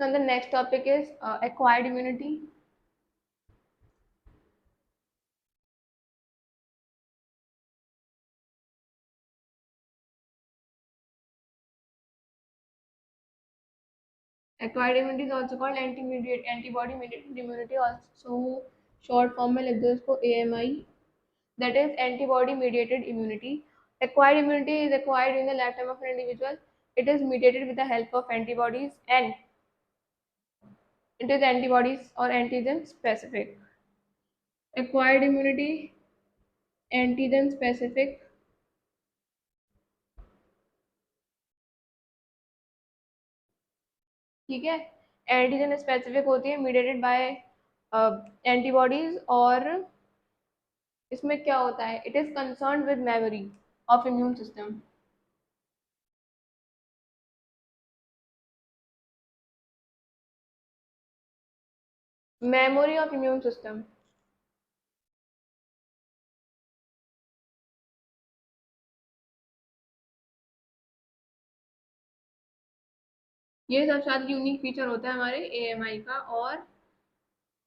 So the next topic is acquired immunity. Acquired immunity is also called antibody mediated immunity, also short form में लिख दो इसको AMI. That is antibody mediated immunity. Acquired immunity is acquired in the lifetime of an individual. It is mediated with the help of antibodies, and it is antibodies or antigen specific. Acquired immunity, antigen specific. ठीक है, antigen specific होती है, mediated by antibodies, और इसमें क्या होता है, it is concern with memory of immune system. Memory of immune system. ये सबसे ज्यादा यूनिक फीचर होता है हमारे एएमआई का और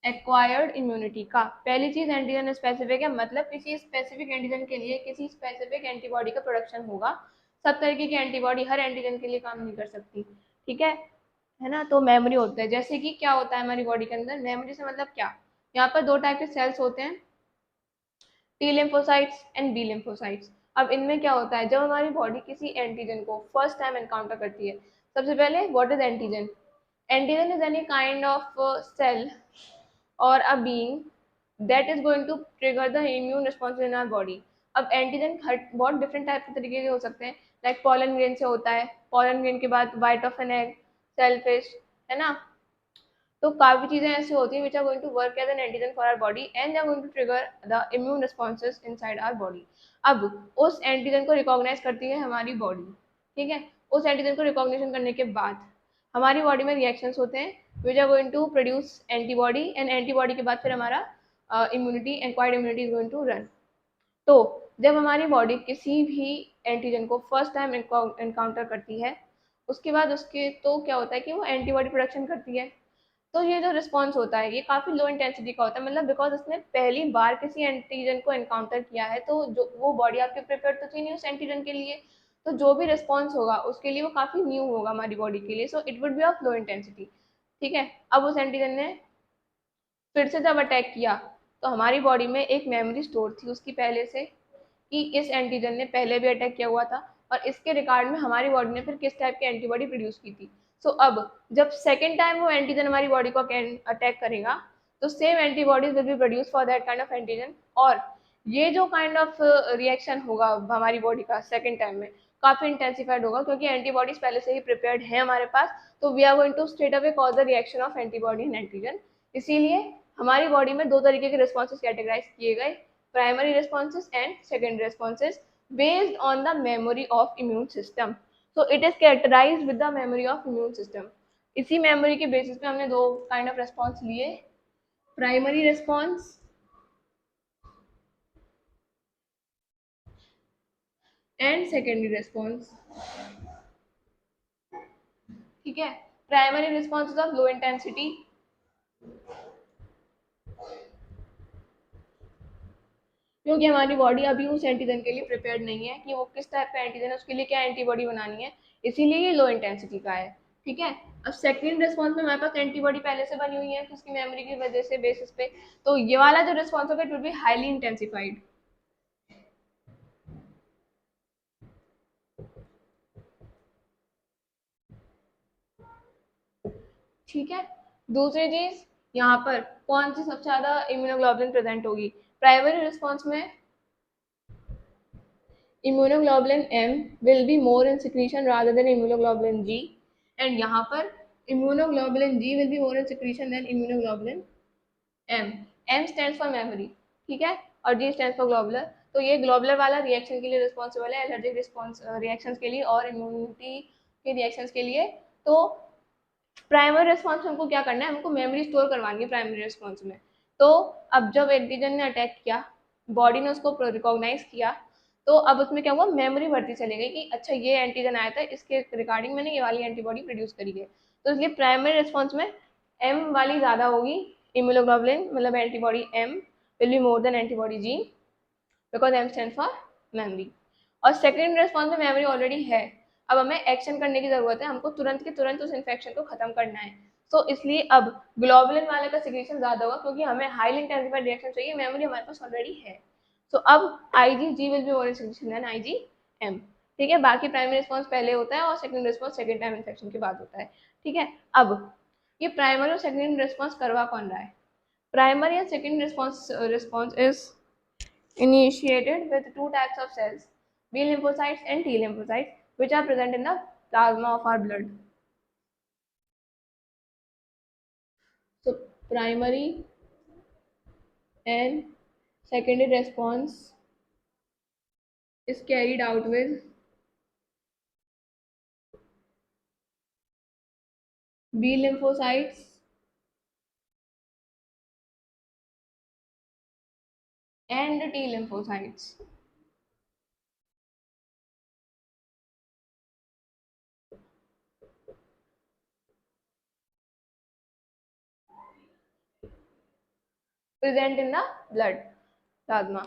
एक्वायर्ड इम्यूनिटी का. पहली चीज एंटीजन स्पेसिफिक है, मतलब किसी स्पेसिफिक एंटीजन के लिए किसी स्पेसिफिक एंटीबॉडी का प्रोडक्शन होगा. सब तरीके की एंटीबॉडी हर एंटीजन के लिए काम नहीं कर सकती, ठीक है ना. तो मेमोरी होता है, जैसे कि क्या होता है हमारी बॉडी के अंदर, मेमोरी से मतलब क्या, यहाँ पर दो टाइप के सेल्स होते हैं, T lymphocytes and B lymphocytes. अब इनमें क्या होता है, जब हमारी बॉडी किसी एंटीजन को फर्स्ट टाइम एनकाउंटर करती है, सबसे पहले what is antigen. Antigen is any kind of cell or a being that is going to trigger the immune response in our body. अब एंटीजन बहुत डिफरेंट टाइप के तरीके के हो सकते हैं, लाइक पॉलन ग्रेन से होता है, पॉलन ग्रेन के बाद white of an egg, shellfish, है ना. तो काफी चीजें ऐसी होती हैं which are going to work as an antigen for our body and they are going to trigger the immune responses inside our body. अब उस एंटीजन को रिकॉग्नाइज करती है हमारी बॉडी, ठीक है. उस एंटीजन को रिकॉग्निशन करने के बाद हमारी बॉडी में रिएक्शंस होते हैं which are going to produce antibody, and antibody के बाद फिर हमारा immunity, acquired immunity is going to run. तो जब हमारी बॉडी किसी भी एंटीजन को फर्स्ट टाइम एनकाउंटर करती है, उसके बाद उसके तो क्या होता है कि वो एंटीबॉडी प्रोडक्शन करती है. तो ये जो रिस्पॉन्स होता है ये काफ़ी लो इंटेंसिटी का होता है, मतलब बिकॉज उसने पहली बार किसी एंटीजन को एनकाउंटर किया है, तो जो वो बॉडी आपके प्रिपेयर तो थी नहीं उस एंटीजन के लिए, तो जो भी रिस्पॉन्स होगा उसके लिए वो काफ़ी न्यू होगा हमारी बॉडी के लिए, so it would be of low intensity. ठीक है. अब उस एंटीजन ने फिर से जब अटैक किया, तो हमारी बॉडी में एक मेमोरी स्टोर थी उसकी पहले से, कि इस एंटीजन ने पहले भी अटैक किया हुआ था और इसके रिकॉर्ड में हमारी बॉडी ने फिर किस टाइप की एंटीबॉडी प्रोड्यूस की थी. सो अब जब सेकेंड टाइम वो एंटीजन हमारी बॉडी को अटैक करेगा, तो same antibodies will be produce for that kind of antigen, और ये जो काइंड ऑफ रिएक्शन होगा हमारी बॉडी का सेकेंड टाइम में काफी इंटेंसिफाइड होगा, क्योंकि एंटीबॉडीज पहले से ही प्रिपेयर्ड है हमारे पास. तो we are going to straight away cause the reaction of antibody and antigen. इसीलिए हमारी बॉडी में दो तरीके के रिस्पॉन्सेज कैटेगराइज किए गए, primary responses and secondary responses based on the memory of immune system. So it is characterised with the memory of immune system. इसी memory के बेसिस पे हमने दो काइंड ऑफ रिस्पॉन्स लिए, primary response and secondary response. ठीक है. Primary response of low intensity, क्योंकि हमारी बॉडी अभी उस एंटीजन के लिए प्रिपेयर्ड नहीं है कि वो किस टाइप का एंटीजन है, उसके लिए क्या एंटीबॉडी बनानी है, इसीलिए ये लो इंटेंसिटी का है. ठीक है. अब सेकेंड रिस्पॉन्स में हमारे पास एंटीबॉडी पहले से बनी हुई है उसकी मेमोरी की वजह से बेसिस पे, तो ये वाला जो रिस्पॉन्स होगा it will be highly intensified. ठीक है. दूसरी चीज, यहाँ पर कौन सी सबसे ज्यादा इम्यूनोग्लोबुलिन प्रेजेंट होगी, प्राइमरी रिस्पॉन्स में immunoglobulin M will be more in secretion rather than immunoglobulin G, and यहाँ पर immunoglobulin G will be more in secretion than immunoglobulin M. M stands for memory, ठीक है, और G stands for globular. तो ये globular वाला reaction के लिए रिस्पॉन्सिबल है, एलर्जिक रिस्पॉन्स रिएक्शंस के लिए और इम्यूनिटी के रिएक्शंस के लिए. तो प्राइमरी रिस्पॉन्स में हमको क्या करना है, हमको मेमोरी स्टोर करवानी है प्राइमरी रिस्पॉन्स में. तो अब जब एंटीजन ने अटैक किया, बॉडी ने उसको रिकॉग्नाइज किया, तो अब उसमें क्या हुआ, मेमोरी बढ़ती चली गई कि अच्छा ये एंटीजन आया था, इसके रिगार्डिंग मैंने ये वाली एंटीबॉडी प्रोड्यूस करी है. तो इसलिए प्राइमरी रिस्पॉन्स में एम वाली ज़्यादा होगी, इम्यूनोग्लोबुलिन मतलब antibody M will be more than antibody G, because M stand for memory. और सेकेंड रिस्पॉन्स में मेमोरी ऑलरेडी है, अब हमें एक्शन करने की जरूरत है, हमको तुरंत के तुरंत उस इन्फेक्शन को खत्म करना है। तो इसलिए अब ग्लोबुलिन वाले का सिक्रेशन ज्यादा होगा, क्योंकि हमें हाईली इंटेंसिफाइड रिएक्शन चाहिए, मेमोरी हमारे पास ऑलरेडी है। सो अब IG will be more secretion than IgM. ठीक है, बाकी प्राइमरी रिस्पॉन्स पहले होता है और second response second time infection के बाद होता है। ठीक है, अब ये प्राइमरी और सेकेंड रिस्पॉन्स करवा कौन रहा है? Primary and second response is initiated with two types of cells, B lymphocytes and T lymphocytes, which are present in the plasma of our blood. So primary and secondary response is carried out with B lymphocytes and T lymphocytes. Present in the blood plasma.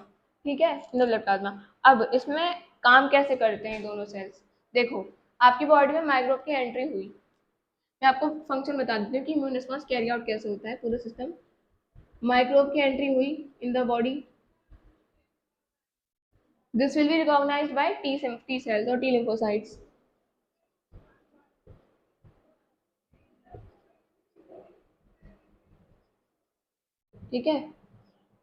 ठीक है, इन the blood plasma. अब इसमें काम कैसे करते हैं दोनों sales? देखो, आपकी बॉडी में माइक्रोब की एंट्री हुई, मैं आपको फंक्शन बता देती हूँ कि इम्यून रिस्पॉन्स कैरी आउट कैसे होता है पूरा सिस्टम। माइक्रोब की एंट्री हुई इन the body, this will be recognized by T cells or T lymphocytes. ठीक है,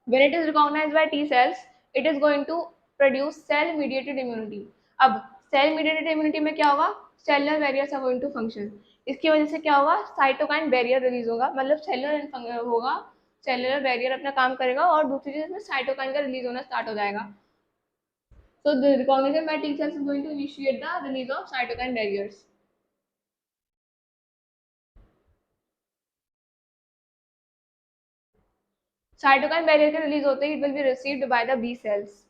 when it is recognized by T cells, it is going to produce cell mediated immunity. अब cell mediated immunity में क्या होगा? Cellular barriers are going to function. इसकी वजह से क्या होगा? साइटोकाइन बैरियर रिलीज होगा, मतलब सेलुलर होगा, सेलुलर बैरियर अपना काम करेगा और दूसरी चीज में साइटोकाइन का रिलीज होना स्टार्ट हो जाएगा। So the recognition by T cells is going to initiate the release of cytokine barriers. Cytokine barrier के रिलीज होते ही it will be received by the B cells.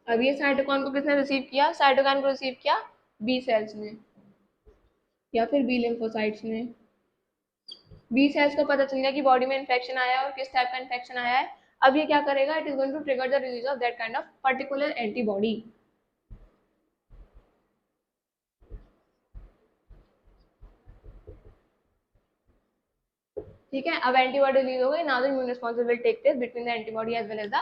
अब ये साइटोकाइन को किसने रिसीव किया? साइटोकाइन को रिसीव किया बी सेल्स ने या फिर बी लिम्फोसाइट्स ने। बी सेल्स को पता चल गया कि बॉडी में इन्फेक्शन आया है और किस टाइप का इन्फेक्शन आया है। अब ये क्या करेगा? It is going to trigger the release of that kind of particular antibody. ठीक है, अब एंटीबॉडी रिलीज हो गई, now the immune response will take place between the antibody as well as the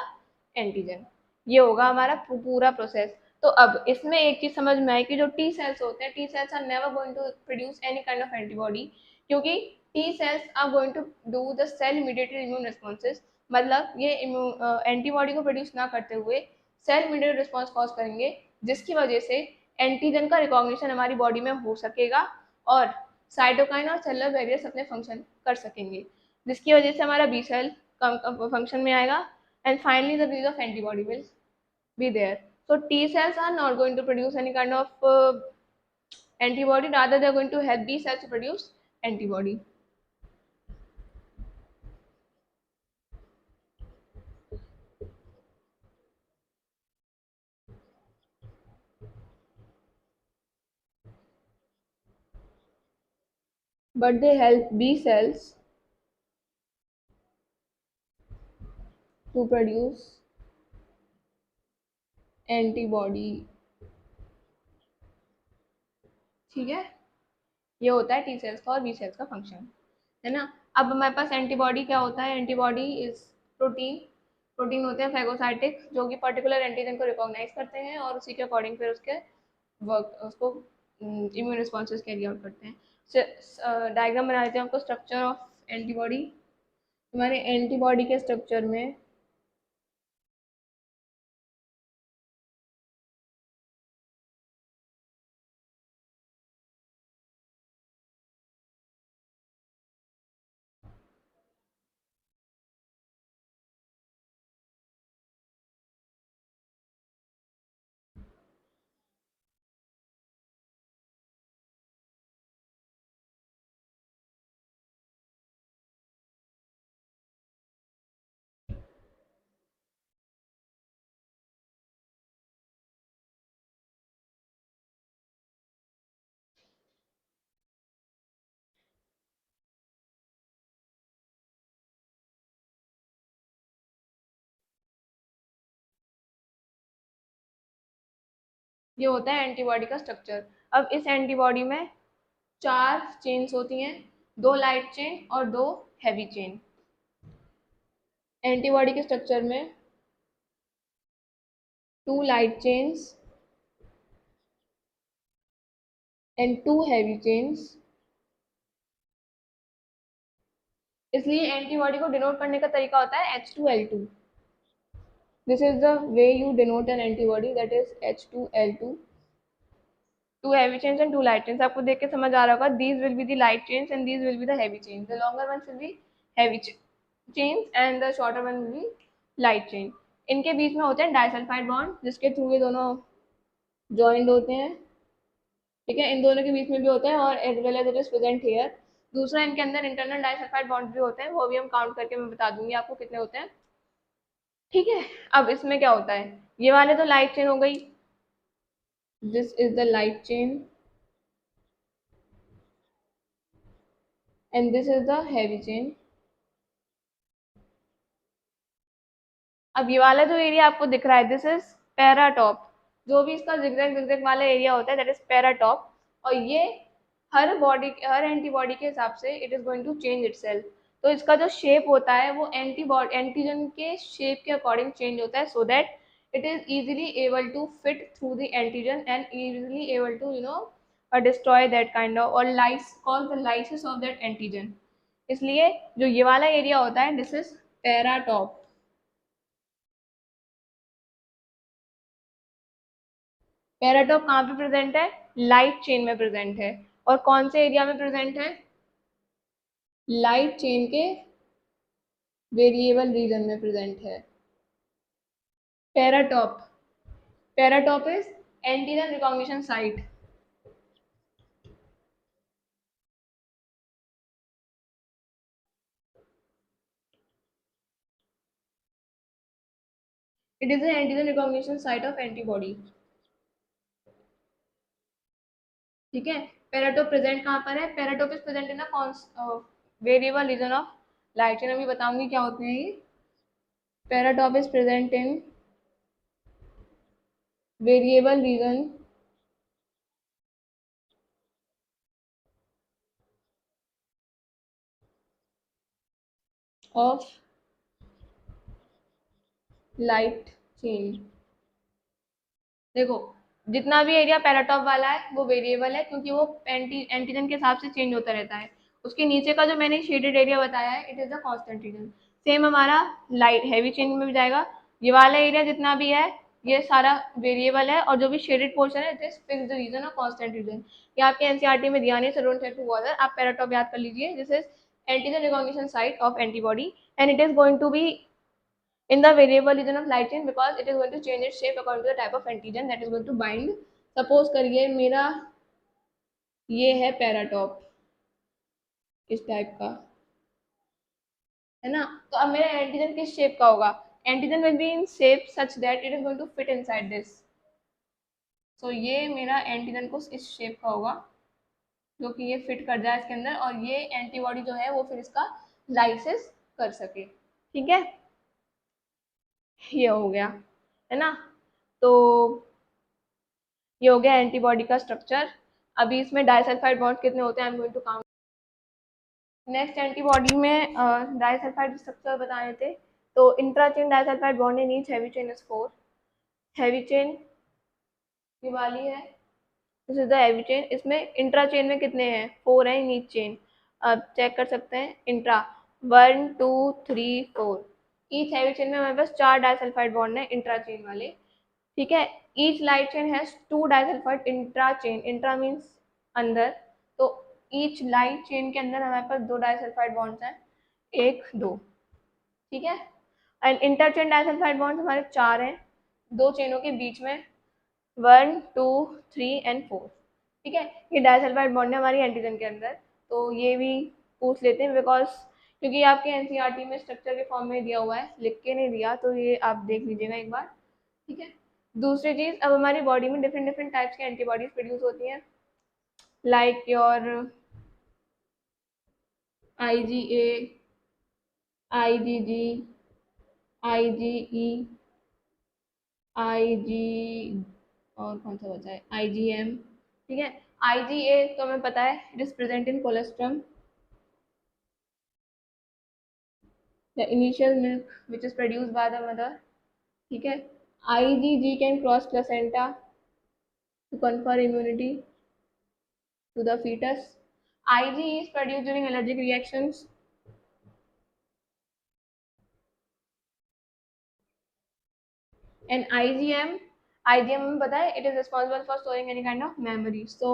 antigen. ये होगा हमारा पूरा प्रोसेस। तो अब इसमें एक चीज समझ में आई कि जो टी सेल्स होते हैं, T cells are never going to produce any kind of antibody, क्योंकि T cells are going to do the cell mediated immune responses. मतलब ये एंटीबॉडी को प्रोड्यूस ना करते हुए सेल मीडिएटेड रिस्पॉन्स कॉज करेंगे, जिसकी वजह से एंटीजन का रिकॉग्निशन हमारी बॉडी में हो सकेगा और साइटोकाइन और सेलुलर बैरियर्स अपने फंक्शन कर सकेंगे, जिसकी वजह से हमारा बी सेल फंक्शन में आएगा and finally the release of antibody will be there. So T cells are not going to produce any kind of antibody, rather they are going to help B cells to produce antibody. But they help B cells to produce antibody. ठीक है, ये होता है T cells का और B sales का function, है ना। अब हमारे पास एंटीबॉडी क्या होता है? एंटीबॉडी इज प्रोटीन, प्रोटीन होते हैं फैगोसाइटिक, जो कि पर्टिकुलर एंटीजन को रिकॉग्नाइज करते हैं और उसी के अकॉर्डिंग फिर उसके वर्क उसको इम्यून रिस्पॉन्सेज कैरी आउट करते हैं। डायग्राम बना देते हैं आपको स्ट्रक्चर ऑफ एंटीबॉडी। हमारे एंटीबॉडी के स्ट्रक्चर में ये होता है एंटीबॉडी का स्ट्रक्चर। अब इस एंटीबॉडी में 4 चेन्स होती हैं, 2 लाइट चेन और 2 हैवी चेन। एंटीबॉडी के स्ट्रक्चर में 2 light chains and 2 heavy chains. इसलिए एंटीबॉडी को डिनोट करने का तरीका होता है H2L2। This is the way you denote N antibody, that is H2L2। 2 heavy chains and 2 light chains। आपको देख के समझ आ रहा होगा, these will be the light chains and these will be the heavy chains। The longer ones will be heavy chains and the shorter one will be light chain। इनके बीच में होते हैं डाइसल्फाइड बॉन्ड, जिसके थ्रू ये दोनों joint होते हैं। ठीक है, इन दोनों के बीच में भी होता है और as well as it is present here. दूसरा, इनके अंदर इंटरनल डाइसल्फाइड बॉन्ड भी होते हैं, वो भी हम काउंट करके मैं बता दूंगी आपको कितने होते हैं। ठीक है, अब इसमें क्या होता है, ये वाले तो लाइट चेन हो गई, this is the light chain and this is the heavy chain। अब ये वाला जो एरिया आपको दिख रहा है, दिस इज पैराटॉप। जो भी इसका जिगजैग जिगजैग वाला एरिया होता है दैट इज पैराटॉप। और ये हर एंटीबॉडी के हिसाब से it is going to change itself. तो इसका जो शेप होता है वो एंटीजन के शेप के अकॉर्डिंग चेंज होता है, so that it is easily able to fit through the antigen and easily able to destroy that kind of और lyse cause the lysis of that antigen. इसलिए जो ये वाला एरिया होता है दिस इज पैराटॉप। पैराटॉप कहाँ पे present है, लाइट चेन में प्रेजेंट है। और कौन से एरिया में प्रेजेंट है, लाइट चेन के वेरिएबल रीजन में प्रेजेंट है। Paratope, paratope is antigen recognition site. It is the antigen recognition site of antibody. ठीक है, पैराटॉप प्रेजेंट कहाँ पर है, paratope is present in variable region of light chain. अभी बताऊंगी क्या होते हैं ये। Paratope is present in variable region of light chain. देखो, जितना भी एरिया पैराटॉप वाला है वो वेरिएबल है, क्योंकि वो एंटीजन के हिसाब से चेंज होता रहता है। उसके नीचे का जो मैंने शेडेड एरिया बताया है it is the constant region. Same हमारा लाइट हैवी चेन में भी जाएगा। ये वाला एरिया जितना भी है ये सारा वेरिएबल है, और जो भी शेडेड पोर्शन है इट इज फिक्स्ड रीजन और कांस्टेंट रीजन। ये आपके एनसीईआरटी में दिया नहीं, so don't have to bother. आप पैराटॉप याद कर लीजिए, this is antigen recognition site of antibody and it is going to be in the variable region of light chain because it is going to change its shape according to the type of antigen that is going to bind। Suppose करिए मेरा ये है paratope इस type का, है ना। तो अब मेरा एंटीजन किस शेप का होगा, antigen will be in shape such that it is going to fit inside this. So ये मेरा एंटीजन को इस शेप का होगा जो कि ये फिट कर जाए इसके अंदर, और ये एंटीबॉडी जो है वो फिर इसका लाइसिस कर सके। ठीक है, ये हो गया, है ना। तो ये हो गया एंटीबॉडी का स्ट्रक्चर। अभी इसमें डाइसल्फाइड बॉन्ड कितने होते हैं, I am going to count. Next, antibody में डाइसल्फाइड स्ट्रक्चर बताए थे। तो intrachain disulphide bond in each heavy chain is 4। Heavy chain ये वाली है, this is the heavy chain. इसमें इंट्रा चेन में कितने हैं, 4 हैं इन ईच चेन। अब चेक कर सकते हैं इंट्रा 1 2 3 4। ईच हैवी चेन में हमारे पास 4 डाइसल्फाइड बॉन्ड है इंट्रा चेन वाले। ठीक है, each light chain has 2 disulphide intra chain. Intra means अंदर, तो ईच लाइट चेन के अंदर हमारे पास 2 डाइसल्फाइड बॉन्ड्स हैं, 1 2। ठीक है, एंड इंटरचेन डाइसल्फाइड बॉन्ड्स हमारे 4 हैं, 2 चेनों के बीच में 1 2 3 एंड 4। ठीक है, ये डाइसल्फाइड बॉन्ड है हमारी एंटीजन के अंदर। तो ये भी पूछ लेते हैं बिकॉज क्योंकि आपके एनसीईआरटी में स्ट्रक्चर के फॉर्म में दिया हुआ है, लिख के नहीं दिया, तो ये आप देख लीजिएगा एक बार। ठीक है, दूसरी चीज, अब हमारी बॉडी में डिफरेंट डिफरेंट टाइप्स की एंटीबॉडीज प्रोड्यूस होती हैं, like your IgA, IgG, IgE, IgG और कौन सा बचा है, IgM, ठीक है। IgA तो हमें पता है, it is present in colostrum, the initial milk which is produced by the mother, ठीक है। IgG can cross placenta to confer immunity to the fetus. IgE is produced during allergic reactions. And IgM हमें पता है, it is responsible for storing any kind of memory. So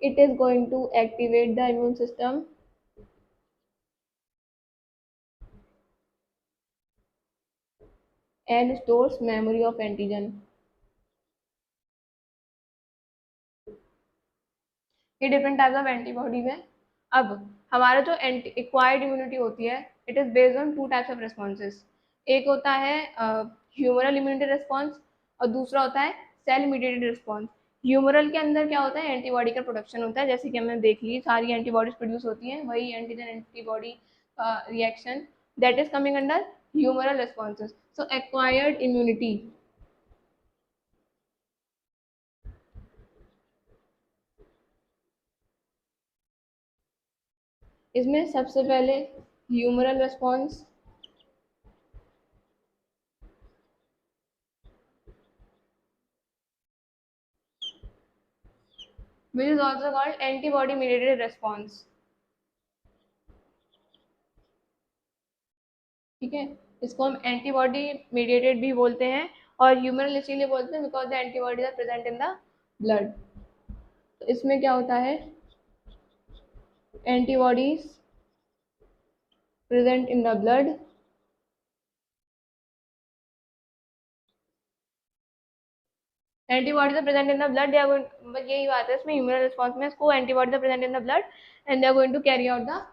it is going to activate the immune system and stores memory of antigen. ये different types of antibodies है। अब हमारा जो acquired immunity होती है, it is based on two types of responses. एक होता है ह्यूमरल इम्यूनिटी रिस्पॉन्स और दूसरा होता है सेल मीडिएटेड रिस्पॉन्स। ह्यूमरल के अंदर क्या होता है, एंटीबॉडी का प्रोडक्शन होता है, जैसे कि हमने देख ली सारी एंटीबॉडीज प्रोड्यूस होती हैं, वही antigen antibody reaction that is coming under humoral responses. So acquired immunity, इसमें सबसे पहले humoral response, which is also called antibody mediated response, ठीक है। इसको हम एंटीबॉडी मीडिएटेड भी बोलते हैं और ह्यूमरल इसीलिए बोलते हैं because the antibodies are present in the blood. तो इसमें क्या होता है, antibodies present in the blood antibodies are present in the blood, बस यही बात है इसमें ह्यूमरल रिस्पॉन्स में, इसको antibodies are present in the blood and they are going to carry out the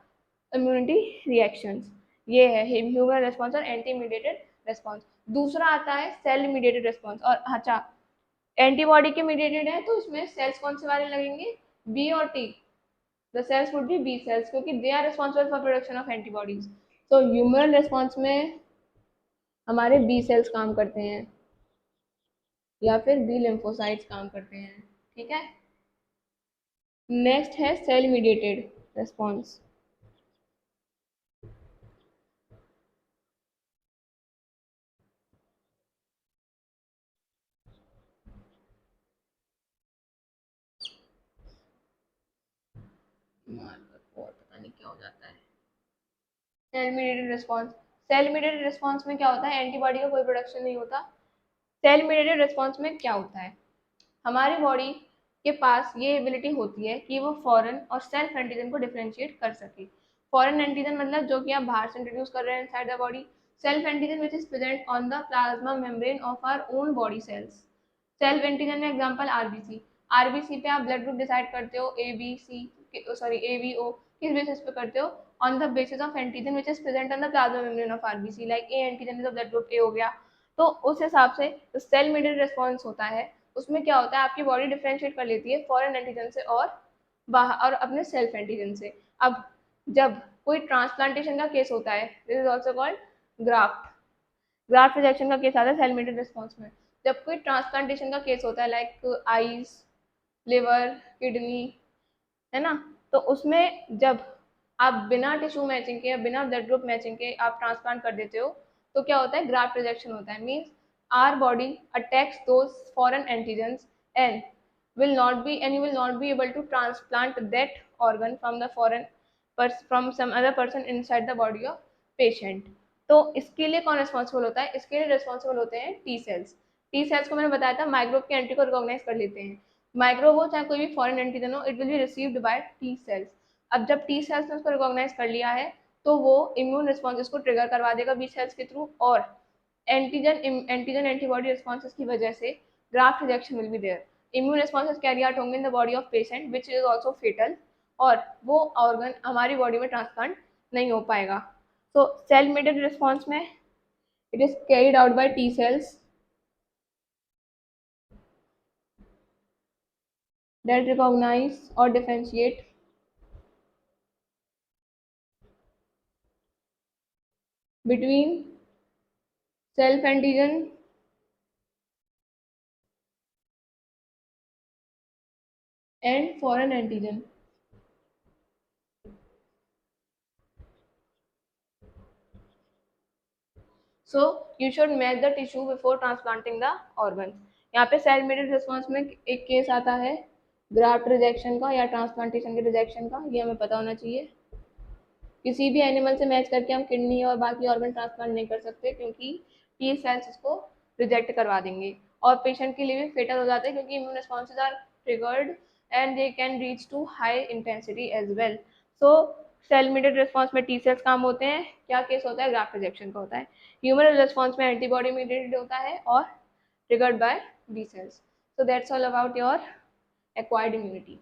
immunity reactions. ये है ह्यूमरल रिस्पॉन्स और एंटी मीडिएटेड रिस्पॉन्स। दूसरा आता है सेल मीडिएटेड रिस्पॉन्स। और अच्छा, एंटीबॉडी के मीडिएटेड है तो इसमें सेल्स कौन से वाले लगेंगे, बी और T. The cells would be B cells क्योंकि they are responsible for production of antibodies. तो ह्यूमरल रिस्पॉन्स में हमारे बी सेल्स काम करते हैं या फिर बी लिम्फोसाइट्स काम करते हैं, ठीक है। नेक्स्ट है सेल मीडिएटेड रिस्पॉन्स। और पता नहीं क्या हो जाता है, cell mediated response. Cell mediated response में क्या होता है, एंटीबॉडी का कोई प्रोडक्शन नहीं होता। सेल मीडिएटेड रिस्पॉन्स में क्या होता है, हमारी बॉडी के पास ये एबिलिटी होती है कि वो फॉरेन और सेल्फ एंटीजन को डिफरेंशिएट कर सके। फॉरेन एंटीजन मतलब जो कि आप बाहर से इंट्रोड्यूस कर रहे हैं inside the body. Self antigen which is present on the plasma membrane of our own body cells. Self antigen में एग्जांपल आरबीसी। आरबीसी पे आप ब्लड ग्रुप डिसाइड करते हो, A B C, sorry A B O, किस basis पे करते हो, on the basis of antigen which is present on the plasma membrane of RBC. Like A antigen is blood group A हो गया, तो उस हिसाब से सेल मीडिएटेड रिस्पॉन्स होता है। उसमें क्या होता है, आपकी बॉडी डिफरेंशिएट कर लेती है फॉरेन एंटीजन से और बाहर और अपने सेल्फ एंटीजन से। अब जब कोई ट्रांसप्लांटेशन का केस होता है, this is also called graft. Graft rejection का केस आता है सेल मीडिएटेड रिस्पॉन्स में। जब कोई ट्रांसप्लांटेशन का केस होता है लाइक आईज, लिवर, किडनी, है ना, तो उसमें जब आप बिना टिश्यू मैचिंग के या बिना ब्लड ग्रुप मैचिंग के आप ट्रांसप्लांट कर देते हो तो क्या होता है, ग्राफ्ट रिजेक्शन होता है। Means our body attacks those foreign antigens and you will not be able to transplant that organ from the foreign from some other person inside the body of patient। तो इसके लिए कौन responsible होता है, इसके लिए रिस्पॉन्सिबल होते हैं टी सेल्स। टी सेल्स को मैंने बताया था माइक्रोब के एंट्री को रिकॉग्नाइज कर लेते हैं। माइक्रोब हो चाहे कोई भी फॉरेन एंटीजन हो, it will be received bye T cells. अब जब टी सेल्स ने उसको रिकॉग्नाइज कर लिया है तो वो इम्यून रिस्पॉन्सेज को ट्रिगर करवा देगा बी सेल्स के थ्रू, और एंटीजन एंटीबॉडी रिस्पॉन्सेज की वजह से graft rejection will be there. Immune responses carry out होंगे in the body of patient which is also fatal, और वो ऑर्गन हमारी बॉडी में ट्रांसप्लांट नहीं हो पाएगा। तो सेल मीडिएटेड रिस्पॉन्स में it is carried out by T cells that recognize or differentiate between self antigen and foreign antigen. So you should match the tissue before transplanting the organ. यहाँ पे cell मेडेड response में एक case आता है graft rejection का या transplantation के rejection का, ये हमें पता होना चाहिए। किसी भी एनिमल से मैच करके हम किडनी और बाकी ऑर्गन ट्रांसप्लांट नहीं कर सकते क्योंकि टी सेल्स इसको रिजेक्ट करवा देंगे और पेशेंट के लिए भी फेटल हो जाते हैं क्योंकि immune responses are triggered and they can reach to high intensity as well. So cell mediated response में टी सेल्स काम होते हैं। क्या केस होता है? ग्राफ्ट रिजेक्शन का होता है। ह्यूमन रिस्पॉन्स में एंटीबॉडी मीडिएटेड होता है और triggered by B cells. So that's all about your acquired immunity.